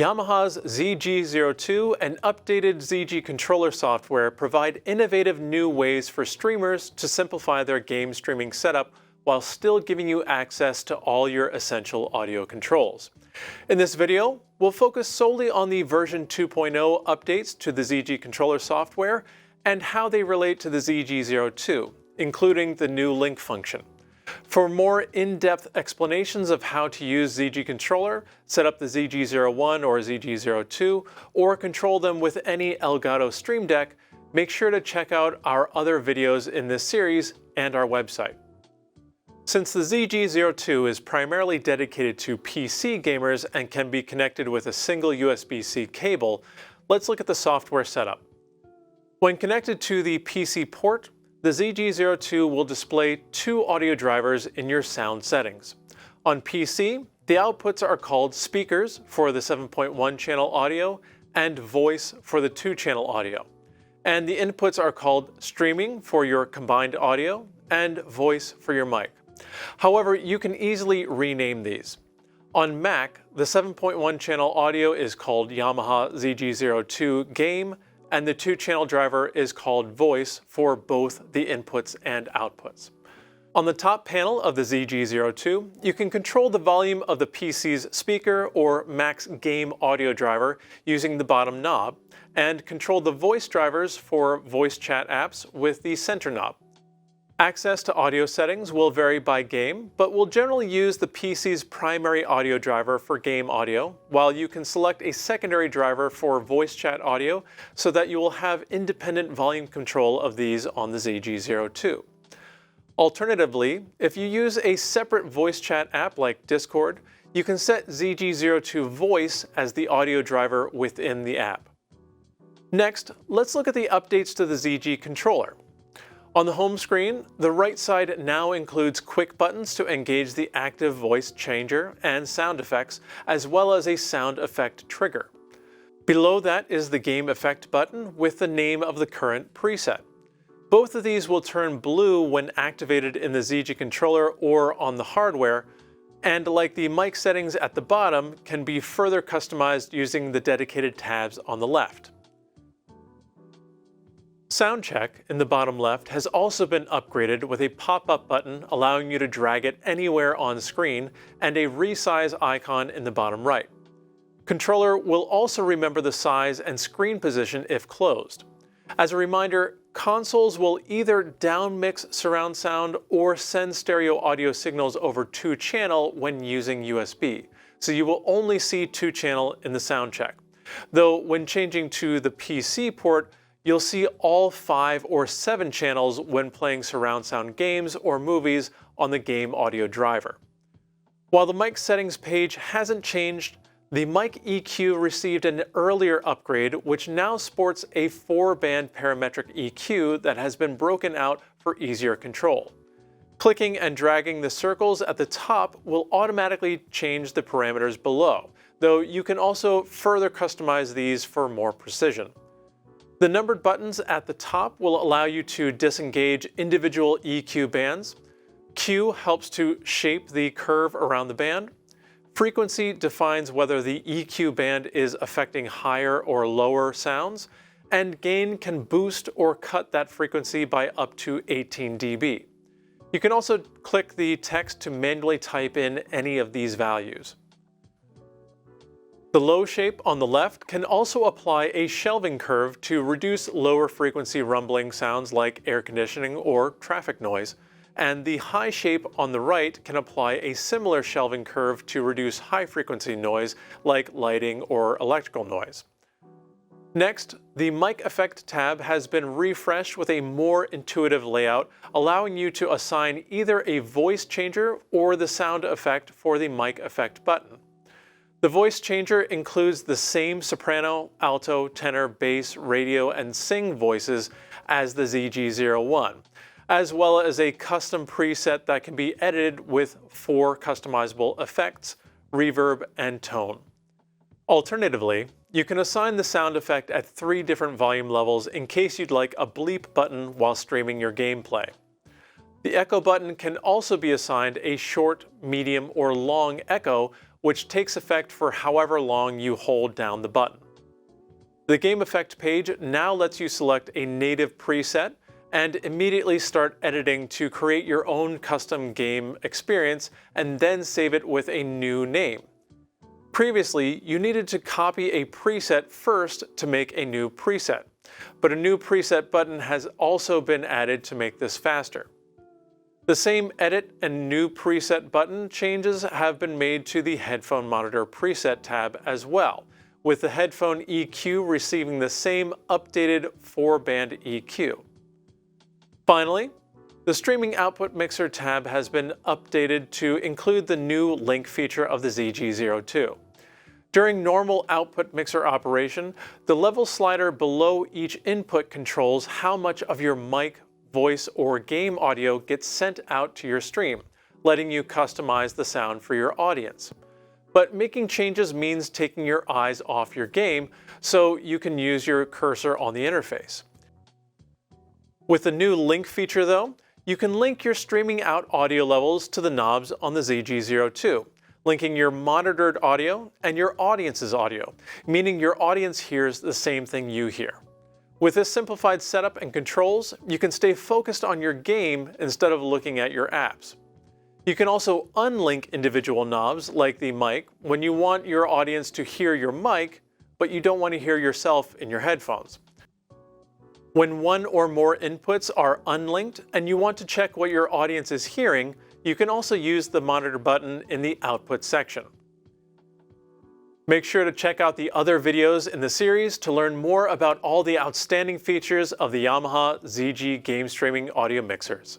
Yamaha's ZG02 and updated ZG controller software provide innovative new ways for streamers to simplify their game streaming setup while still giving you access to all your essential audio controls. In this video, we'll focus solely on the version 2.0 updates to the ZG controller software and how they relate to the ZG02, including the new link function. For more in-depth explanations of how to use ZG Controller, set up the ZG01 or ZG02, or control them with any Elgato Stream Deck, make sure to check out our other videos in this series and our website. Since the ZG02 is primarily dedicated to PC gamers and can be connected with a single USB-C cable, let's look at the software setup. When connected to the PC port, the ZG02 will display two audio drivers in your sound settings. On PC, the outputs are called speakers for the 7.1 channel audio and voice for the 2-channel audio. And the inputs are called streaming for your combined audio and voice for your mic. However, you can easily rename these. On Mac, the 7.1 channel audio is called Yamaha ZG02 Game, and the 2-channel driver is called Voice for both the inputs and outputs. On the top panel of the ZG02, you can control the volume of the PC's speaker or Mac's game audio driver using the bottom knob, and control the voice drivers for voice chat apps with the center knob. Access to audio settings will vary by game, but will generally use the PC's primary audio driver for game audio, while you can select a secondary driver for voice chat audio so that you will have independent volume control of these on the ZG02. Alternatively, if you use a separate voice chat app like Discord, you can set ZG02 Voice as the audio driver within the app. Next, let's look at the updates to the ZG controller. On the home screen, the right side now includes quick buttons to engage the active voice changer and sound effects, as well as a sound effect trigger. Below that is the game effect button with the name of the current preset. Both of these will turn blue when activated in the ZG controller or on the hardware, and like the mic settings at the bottom, can be further customized using the dedicated tabs on the left. Sound check in the bottom left has also been upgraded with a pop-up button allowing you to drag it anywhere on screen and a resize icon in the bottom right. Controller will also remember the size and screen position if closed. As a reminder, consoles will either downmix surround sound or send stereo audio signals over 2-channel when using USB, so you will only see 2-channel in the sound check. Though when changing to the PC port, you'll see all 5 or 7 channels when playing surround sound games or movies on the game audio driver. While the mic settings page hasn't changed, the mic EQ received an earlier upgrade which now sports a 4-band parametric EQ that has been broken out for easier control. Clicking and dragging the circles at the top will automatically change the parameters below, though you can also further customize these for more precision. The numbered buttons at the top will allow you to disengage individual EQ bands. Q helps to shape the curve around the band. Frequency defines whether the EQ band is affecting higher or lower sounds. And gain can boost or cut that frequency by up to 18 dB. You can also click the text to manually type in any of these values. The low shape on the left can also apply a shelving curve to reduce lower frequency rumbling sounds like air conditioning or traffic noise, and the high shape on the right can apply a similar shelving curve to reduce high frequency noise like lighting or electrical noise. Next, the mic effect tab has been refreshed with a more intuitive layout, allowing you to assign either a voice changer or the sound effect for the mic effect button. The voice changer includes the same soprano, alto, tenor, bass, radio, and sing voices as the ZG01, as well as a custom preset that can be edited with 4 customizable effects, reverb, and tone. Alternatively, you can assign the sound effect at 3 different volume levels in case you'd like a bleep button while streaming your gameplay. The echo button can also be assigned a short, medium, or long echo which takes effect for however long you hold down the button. The Game Effect page now lets you select a native preset and immediately start editing to create your own custom game experience and then save it with a new name. Previously, you needed to copy a preset first to make a new preset, but a new preset button has also been added to make this faster. The same edit and new preset button changes have been made to the Headphone Monitor Preset tab as well, with the headphone EQ receiving the same updated 4-band EQ. Finally, the Streaming Output Mixer tab has been updated to include the new link feature of the ZG02. During normal output mixer operation, the level slider below each input controls how much of your mic, voice, or game audio gets sent out to your stream, letting you customize the sound for your audience. But making changes means taking your eyes off your game, so you can use your cursor on the interface. With the new link feature though, you can link your streaming out audio levels to the knobs on the ZG02, linking your monitored audio and your audience's audio, meaning your audience hears the same thing you hear. With this simplified setup and controls, you can stay focused on your game instead of looking at your apps. You can also unlink individual knobs, like the mic, when you want your audience to hear your mic, but you don't want to hear yourself in your headphones. When one or more inputs are unlinked and you want to check what your audience is hearing, you can also use the monitor button in the output section. Make sure to check out the other videos in the series to learn more about all the outstanding features of the Yamaha ZG game streaming audio mixers.